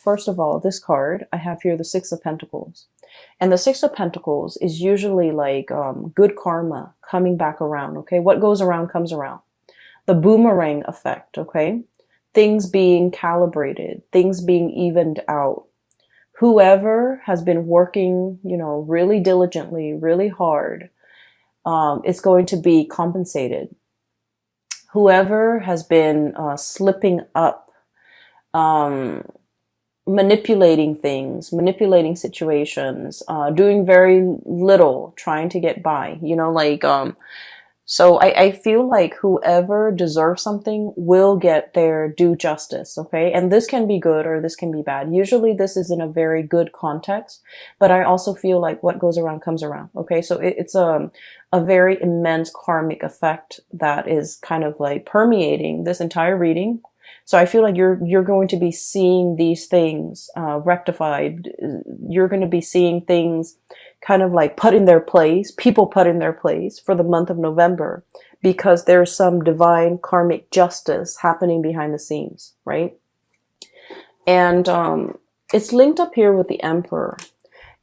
first of all, this card, I have here the Six of Pentacles. And the Six of Pentacles is usually like good karma coming back around, okay? What goes around comes around. The boomerang effect, okay? Things being calibrated, things being evened out. Whoever has been working, really diligently, really hard, is going to be compensated. Whoever has been slipping up, um, manipulating things, manipulating situations, doing very little, trying to get by, so I feel like whoever deserves something will get their due justice, okay? And this can be good or this can be bad. Usually this is in a very good context, but I also feel like what goes around comes around, okay? So it's a very immense karmic effect that is kind of like permeating this entire reading. So I feel like you're going to be seeing these things rectified. You're going to be seeing things kind of like put in their place, people put in their place for the month of November, because there's some divine karmic justice happening behind the scenes, right? And it's linked up here with the Emperor.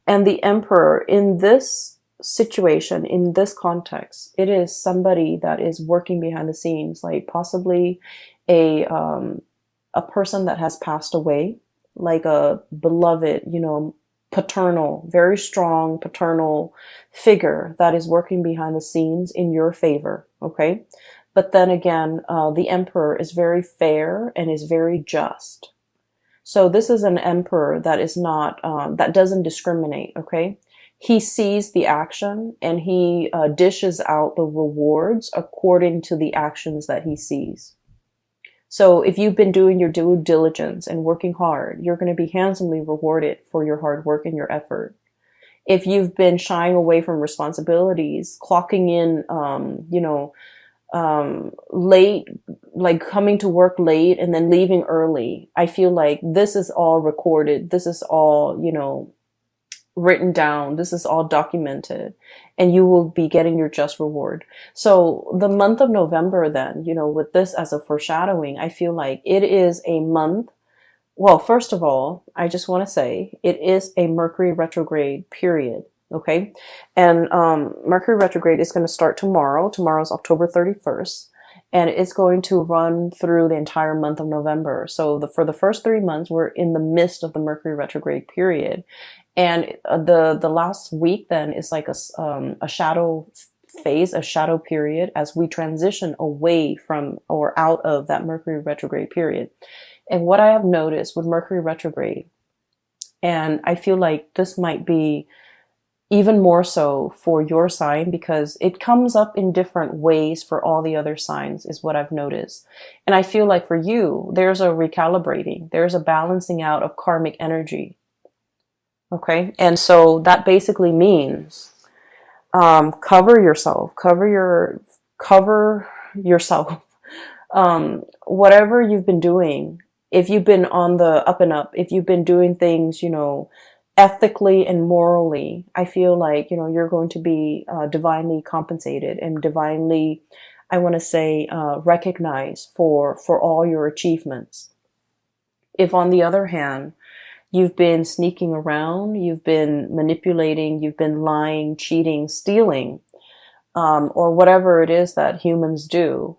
And the Emperor in this situation, in this context, it is somebody that is working behind the scenes, like possibly a person that has passed away, like a beloved, paternal, very strong paternal figure that is working behind the scenes in your favor, okay? But then again, the Emperor is very fair and is very just. So this is an emperor that is not, that doesn't discriminate, okay? He sees the action and he dishes out the rewards according to the actions that he sees. So if you've been doing your due diligence and working hard, you're going to be handsomely rewarded for your hard work and your effort. If you've been shying away from responsibilities, clocking in, late, like coming to work late and then leaving early, I feel like this is all recorded. This is all, written down. This is all documented, and you will be getting your just reward. So the month of November then, with this as a foreshadowing, I feel like it is a month. Well, first of all, I just want to say it is a Mercury retrograde period. Okay. And, Mercury retrograde is going to start tomorrow. Tomorrow's October 31st. And it's going to run through the entire month of November. So for the first 3 months, we're in the midst of the Mercury retrograde period. And the last week then is like a shadow phase, a shadow period, as we transition away from or out of that Mercury retrograde period. And what I have noticed with Mercury retrograde, and I feel like this might be even more so for your sign, because it comes up in different ways for all the other signs, is what I've noticed. And I feel like for you, there's a recalibrating, there's a balancing out of karmic energy. Okay. And so that basically means, cover yourself, cover yourself. Whatever you've been doing, if you've been on the up and up, if you've been doing things, ethically and morally, I feel like, you're going to be divinely compensated and divinely, I want to say, recognized for all your achievements. If on the other hand, you've been sneaking around, you've been manipulating, you've been lying, cheating, stealing, or whatever it is that humans do,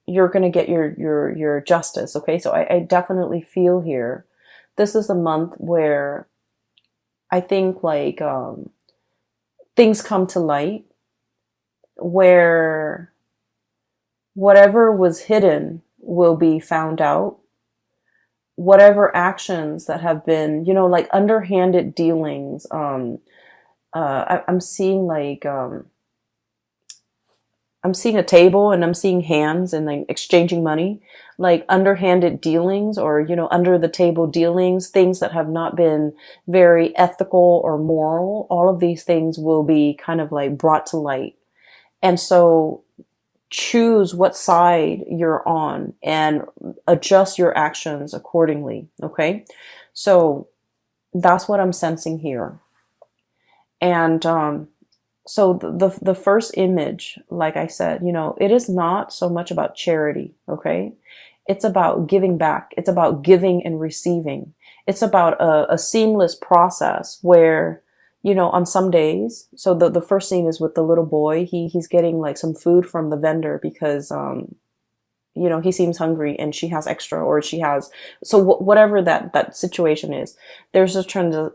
you're going to get your justice. Okay. So I definitely feel here, this is a month where I think like, things come to light, where whatever was hidden will be found out. Whatever actions that have been, like underhanded dealings, I'm seeing like, I'm seeing a table and I'm seeing hands and like exchanging money, like underhanded dealings or, under the table dealings, things that have not been very ethical or moral. All of these things will be kind of like brought to light. And so choose what side you're on and adjust your actions accordingly. Okay. So that's what I'm sensing here. And, so the first image, like I said, it is not so much about charity. Okay. It's about giving back. It's about giving and receiving. It's about a seamless process where, on some days, so the first scene is with the little boy. He's getting like some food from the vendor because, he seems hungry and she has extra, or she has, so whatever that situation is, there's a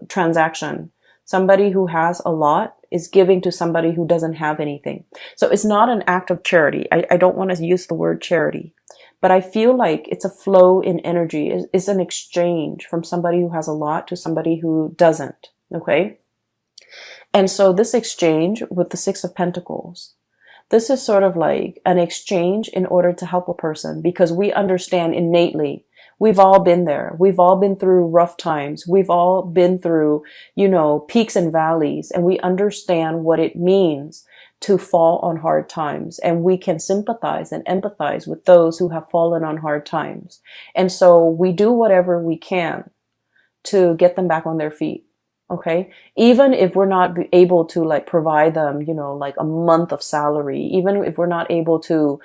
transaction. Somebody who has a lot is giving to somebody who doesn't have anything. So it's not an act of charity. I don't want to use the word charity, but I feel like it's a flow in energy. It's an exchange from somebody who has a lot to somebody who doesn't. Okay. And so this exchange with the Six of Pentacles, this is sort of like an exchange in order to help a person, because we understand innately. We've all been there. We've all been through rough times. We've all been through, peaks and valleys, and we understand what it means to fall on hard times. And we can sympathize and empathize with those who have fallen on hard times. And so we do whatever we can to get them back on their feet. Okay. Even if we're not able to like provide them, like a month of salary, even if we're not able to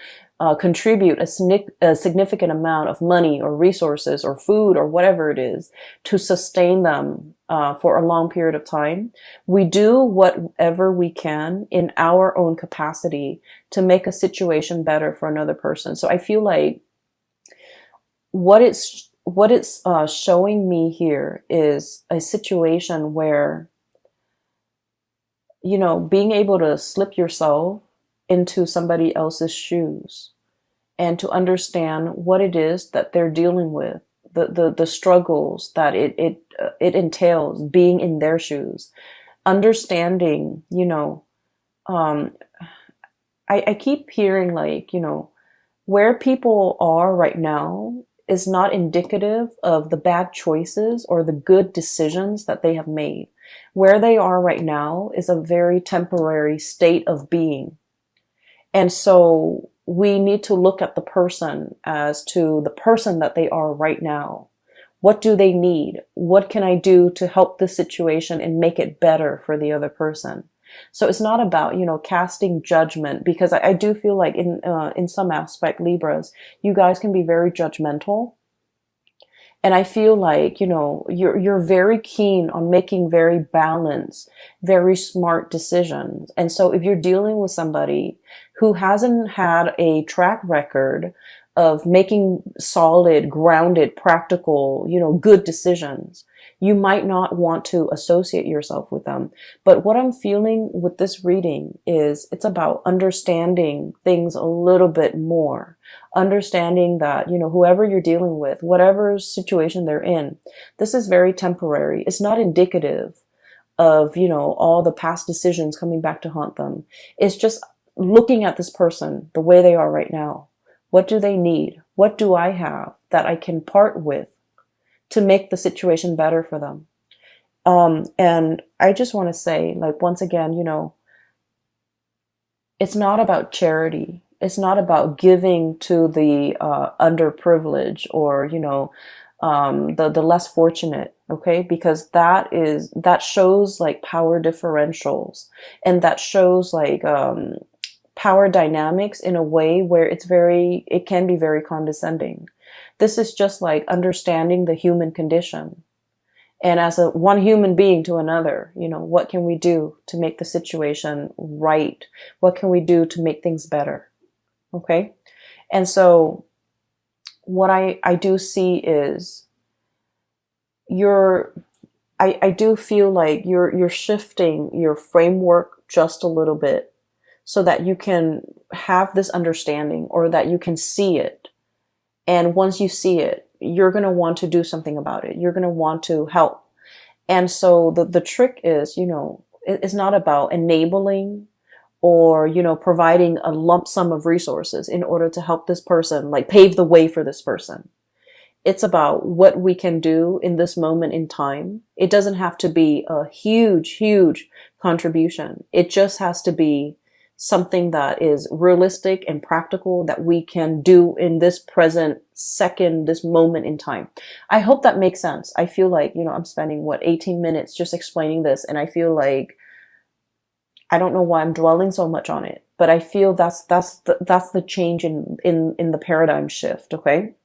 contribute a significant amount of money or resources or food or whatever it is to sustain them for a long period of time, we do whatever we can in our own capacity to make a situation better for another person. So I feel like what it's showing me here is a situation where, being able to slip yourself into somebody else's shoes and to understand what it is that they're dealing with, the struggles that it entails being in their shoes, understanding, I keep hearing like, where people are right now is not indicative of the bad choices or the good decisions that they have made. Where they are right now is a very temporary state of being. And so we need to look at the person as to the person that they are right now. What do they need? What can I do to help the situation and make it better for the other person? So it's not about, casting judgment, because I do feel like in some aspect, Libras, you guys can be very judgmental. And I feel like, you're very keen on making very balanced, very smart decisions. And so if you're dealing with somebody who hasn't had a track record of making solid, grounded, practical, good decisions, you might not want to associate yourself with them. But what I'm feeling with this reading is it's about understanding things a little bit more. Understanding that, whoever you're dealing with, whatever situation they're in, this is very temporary. It's not indicative of, all the past decisions coming back to haunt them. It's just looking at this person the way they are right now. What do they need? What do I have that I can part with to make the situation better for them? And I just want to say, like, once again, it's not about charity. It's not about giving to the underprivileged or, the less fortunate. Okay. Because that shows like power differentials, and that shows like, power dynamics in a way where it can be very condescending. This is just like understanding the human condition. And as one human being to another, what can we do to make the situation right? What can we do to make things better? Okay. And so what I do see is I do feel like you're shifting your framework just a little bit so that you can have this understanding, or that you can see it. And once you see it, you're going to want to do something about it. You're going to want to help. And so the trick is, it's not about enabling or, providing a lump sum of resources in order to help this person, like pave the way for this person. It's about what we can do in this moment in time. It doesn't have to be a huge, huge contribution. It just has to be something that is realistic and practical that we can do in this present second, this moment in time. I hope that makes sense. I feel like, I'm spending 18 minutes just explaining this, and I feel like I don't know why I'm dwelling so much on it, but I feel that's the change in the paradigm shift. Okay.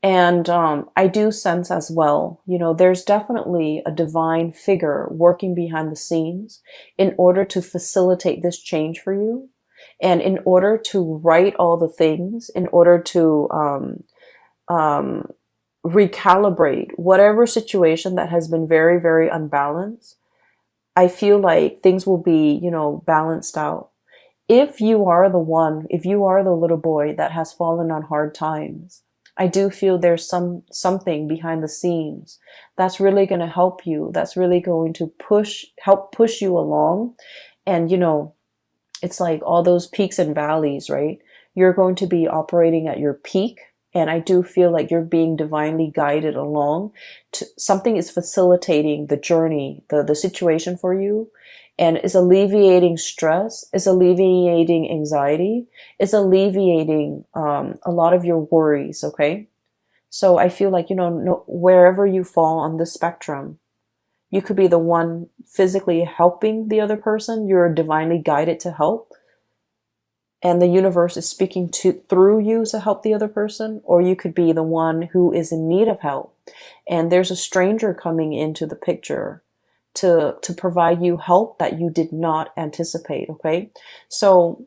And I do sense as well, there's definitely a divine figure working behind the scenes in order to facilitate this change for you, and in order to right all the things, in order to um, recalibrate whatever situation that has been very, very unbalanced. I feel like things will be, balanced out. If you are the one, if you are the little boy that has fallen on hard times, I do feel there's something behind the scenes that's really going to help you, that's really going to help push you along. And it's like all those peaks and valleys, right? You're going to be operating at your peak. And I do feel like you're being divinely guided along. Something is facilitating the journey, the situation for you, and is alleviating stress, is alleviating anxiety, is alleviating a lot of your worries, okay? So I feel like, wherever you fall on the spectrum, you could be the one physically helping the other person. You're divinely guided to help, and the universe is speaking through you to help the other person. Or you could be the one who is in need of help, and there's a stranger coming into the picture to provide you help that you did not anticipate. Okay, so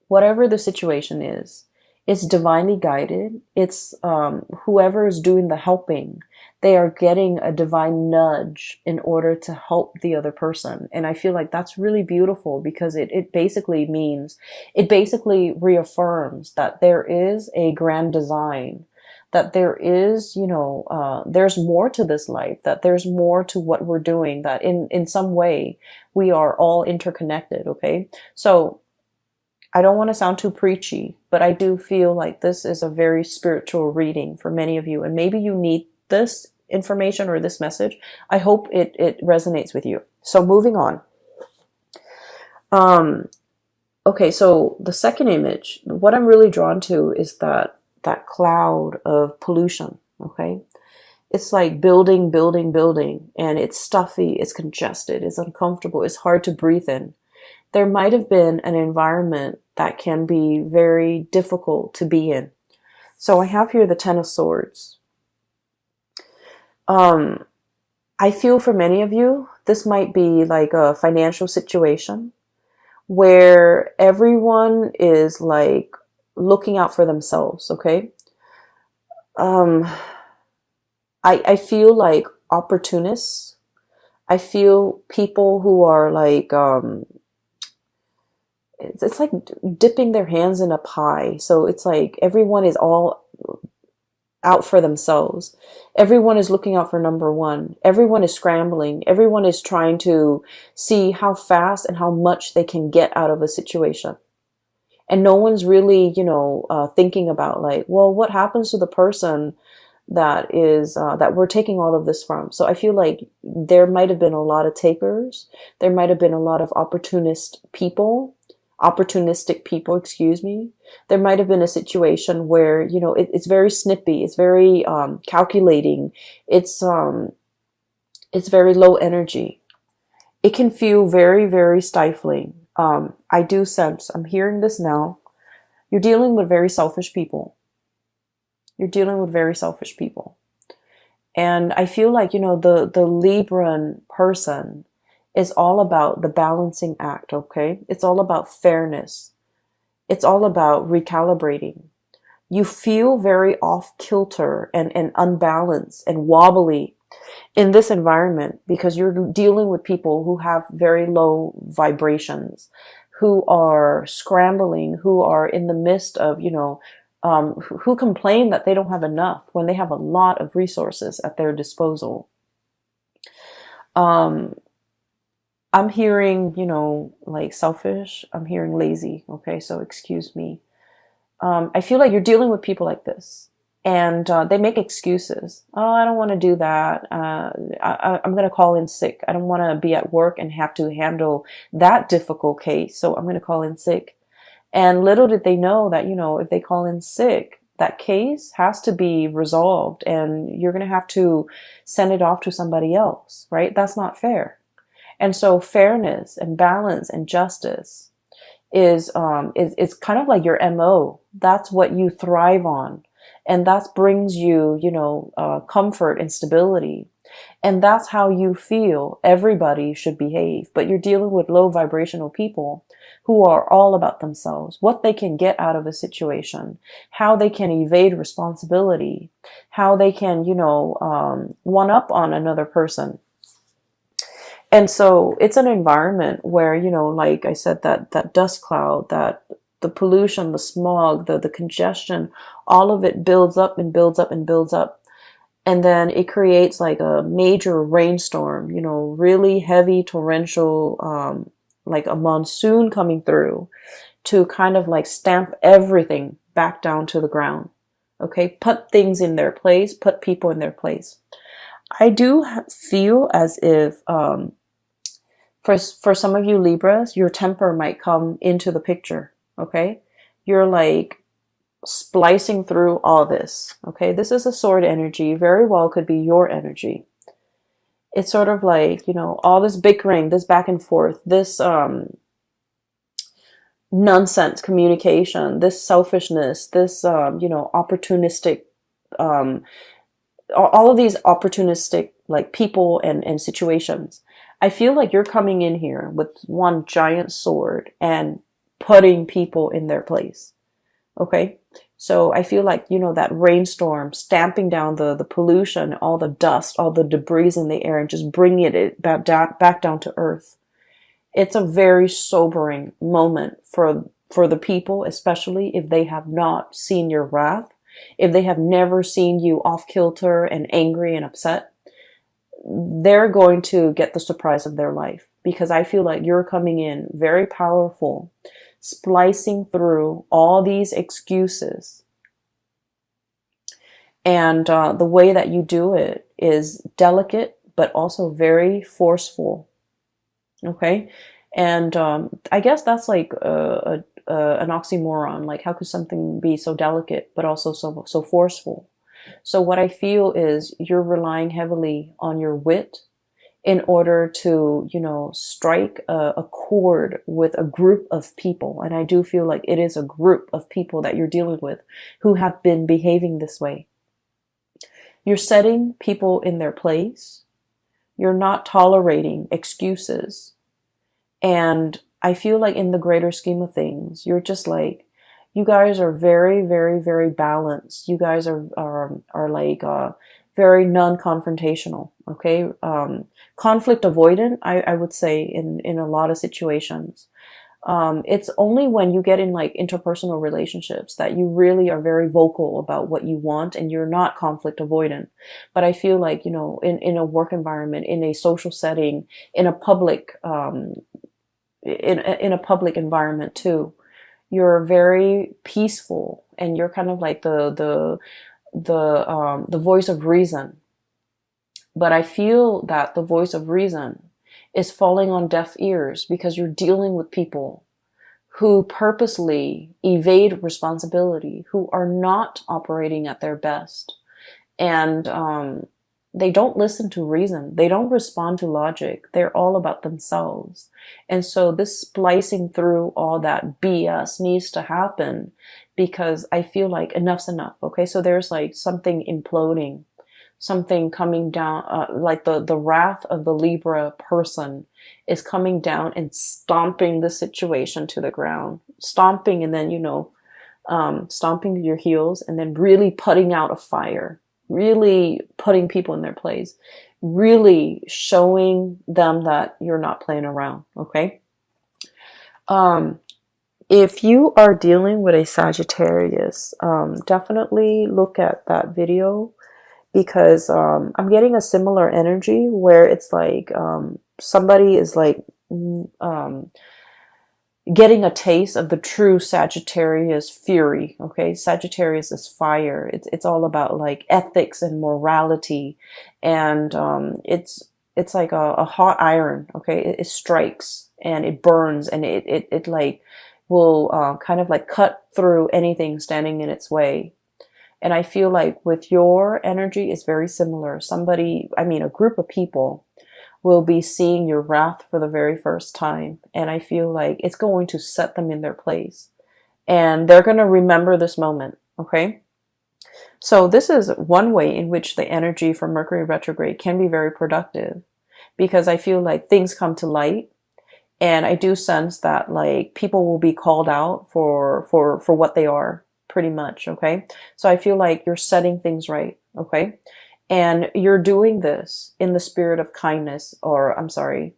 whatever the situation is, it's divinely guided. It's whoever is doing the helping, they are getting a divine nudge in order to help the other person. And I feel like that's really beautiful, because it basically means, it basically reaffirms that there is a grand design, that there is, there's more to this life, that there's more to what we're doing, that in some way we are all interconnected. Okay, so I don't want to sound too preachy, but I do feel like this is a very spiritual reading for many of you. And maybe you need this information or this message. I hope it resonates with you. So moving on. Okay, so the second image, what I'm really drawn to is that cloud of pollution. Okay. It's like building, building, building, and it's stuffy, it's congested, it's uncomfortable, it's hard to breathe in. There might have been an environment that can be very difficult to be in. So I have here the Ten of Swords. I feel for many of you, this might be like a financial situation where everyone is like looking out for themselves. Okay. I feel like opportunists. I feel people who are like, it's like dipping their hands in a pie. So it's like everyone is all out for themselves. Everyone is looking out for number one. Everyone is scrambling. Everyone is trying to see how fast and how much they can get out of a situation. And no one's really, thinking about like, well, what happens to the person that is that we're taking all of this from. So I feel like there might have been a lot of takers. There might have been a lot of opportunistic people, excuse me. There might have been a situation where, it's very snippy. It's very calculating. It's very low energy. It can feel very, very stifling. I do sense, I'm hearing this now, you're dealing with very selfish people. You're dealing with very selfish people. And I feel like, the Libran person is all about the balancing act, okay? It's all about fairness. It's all about recalibrating. You feel very off kilter and unbalanced and wobbly in this environment because you're dealing with people who have very low vibrations, who are scrambling, who are in the midst of, who complain that they don't have enough when they have a lot of resources at their disposal. I'm hearing, like selfish. I'm hearing lazy. Okay, so excuse me. I feel like you're dealing with people like this, and they make excuses. Oh, I don't want to do that. I'm going to call in sick. I don't want to be at work and have to handle that difficult case, so I'm going to call in sick. And little did they know that, if they call in sick, that case has to be resolved and you're going to have to send it off to somebody else, right? That's not fair. And so fairness and balance and justice is kind of like your MO. That's what you thrive on. And that brings you, comfort and stability. And that's how you feel everybody should behave. But you're dealing with low vibrational people who are all about themselves, what they can get out of a situation, how they can evade responsibility, how they can, one up on another person. And so it's an environment where, like I said, that dust cloud, that the pollution, the smog, the congestion, all of it builds up and builds up and builds up. And then it creates like a major rainstorm, really heavy torrential, like a monsoon coming through to kind of like stamp everything back down to the ground. Okay. Put things in their place, put people in their place. I do feel as if, for some of you Libras, your temper might come into the picture. Okay. You're like splicing through all this. Okay. This is a sword energy. Very well could be your energy. It's sort of like, all this bickering, this back and forth, this, nonsense communication, this selfishness, this, opportunistic, all of these opportunistic like people and situations. I feel like you're coming in here with one giant sword and putting people in their place. Okay. So I feel like, that rainstorm stamping down the pollution, all the dust, all the debris in the air, and just bringing it back down to earth. It's a very sobering moment for the people, especially if they have not seen your wrath, if they have never seen you off kilter and angry and upset. They're going to get the surprise of their life, because I feel like you're coming in very powerful, splicing through all these excuses. And the way that you do it is delicate, but also very forceful. Okay. And I guess that's like an oxymoron. Like, how could something be so delicate, but also so forceful? So what I feel is you're relying heavily on your wit in order to, strike a chord with a group of people. And I do feel like it is a group of people that you're dealing with who have been behaving this way. You're setting people in their place. You're not tolerating excuses. And I feel like in the greater scheme of things, you're just like, you guys are very, very, very balanced. You guys are like very non-confrontational. Okay, conflict avoidant. I would say in a lot of situations. It's only when you get in like interpersonal relationships that you really are very vocal about what you want, and you're not conflict avoidant. But I feel like, in a work environment, in a social setting, in a public in a public environment too, you're very peaceful, and you're kind of like the voice of reason. But I feel that the voice of reason is falling on deaf ears, because you're dealing with people who purposely evade responsibility, who are not operating at their best. And they don't listen to reason. They don't respond to logic. They're all about themselves. And so this splicing through all that BS needs to happen, because I feel like enough's enough. Okay. So there's like something imploding, something coming down, like the wrath of the Libra person is coming down and stomping the situation to the ground, stomping, and then, stomping your heels, and then really putting out a fire, really putting people in their place, really showing them that you're not playing around. Okay. If you are dealing with a Sagittarius, definitely look at that video, because I'm getting a similar energy where it's like somebody is like getting a taste of the true Sagittarius fury. Okay, Sagittarius is fire. It's all about like ethics and morality, and it's like a hot iron. Okay, it strikes and it burns, and it like will kind of like cut through anything standing in its way. And I feel like with your energy is very similar. A group of people will be seeing your wrath for the very first time. And I feel like it's going to set them in their place. And they're going to remember this moment. Okay. So this is one way in which the energy from Mercury retrograde can be very productive, because I feel like things come to light, and I do sense that like people will be called out for what they are, pretty much. Okay. So I feel like you're setting things right. Okay. And you're doing this in the spirit of kindness, or I'm sorry,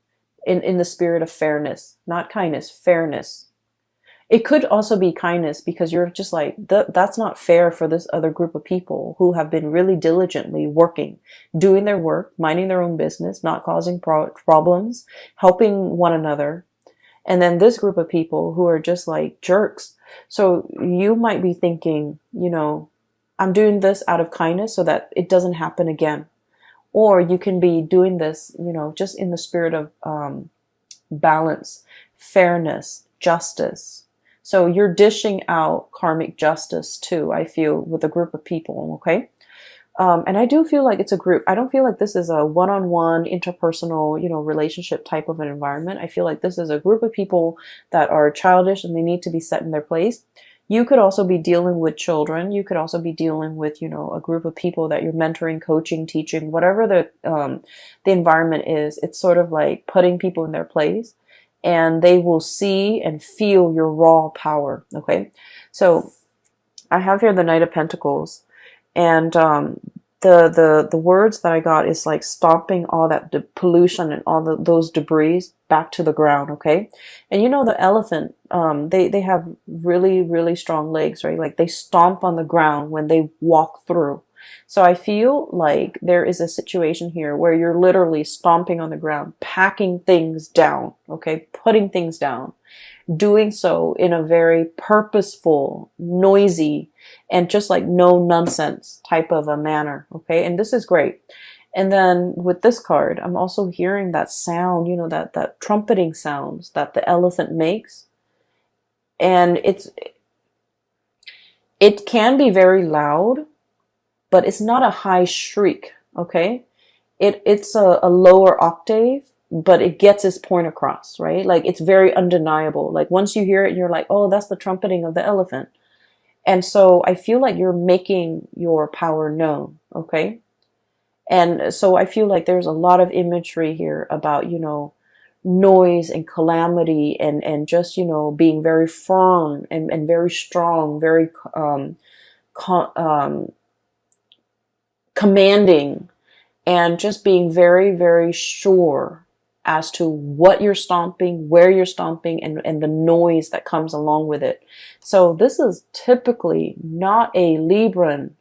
in the spirit of fairness, not kindness, fairness. It could also be kindness, because you're just like, that's not fair for this other group of people who have been really diligently working, doing their work, minding their own business, not causing problems, helping one another. And then this group of people who are just like jerks. So you might be thinking, I'm doing this out of kindness so that it doesn't happen again. Or you can be doing this, just in the spirit of balance, fairness, justice. So you're dishing out karmic justice too, I feel, with a group of people, okay? And I do feel like it's a group. I don't feel like this is a one-on-one interpersonal, relationship type of an environment. I feel like this is a group of people that are childish and they need to be set in their place. You could also be dealing with children. You could also be dealing with, a group of people that you're mentoring, coaching, teaching, whatever the environment is. It's sort of like putting people in their place, and they will see and feel your raw power. Okay. So I have here the Knight of Pentacles, and the words that I got is like stomping all that pollution and all those debris back to the ground. Okay. And the elephant, they have really, really strong legs, right? Like they stomp on the ground when they walk through. So I feel like there is a situation here where you're literally stomping on the ground, packing things down, okay, putting things down, doing so in a very purposeful, noisy, and just like no nonsense type of a manner. Okay. And this is great. And then with this card, I'm also hearing that sound, that trumpeting sounds that the elephant makes. And it can be very loud, but it's not a high shriek. Okay. It's a lower octave, but it gets its point across, right? Like it's very undeniable. Like once you hear it, you're like, oh, that's the trumpeting of the elephant. And so I feel like you're making your power known. Okay. And so I feel like there's a lot of imagery here about, noise and calamity, and just, being very firm and very strong, very, commanding, and just being very, very sure as to what you're stomping, where you're stomping, and the noise that comes along with it. So this is typically not a Libran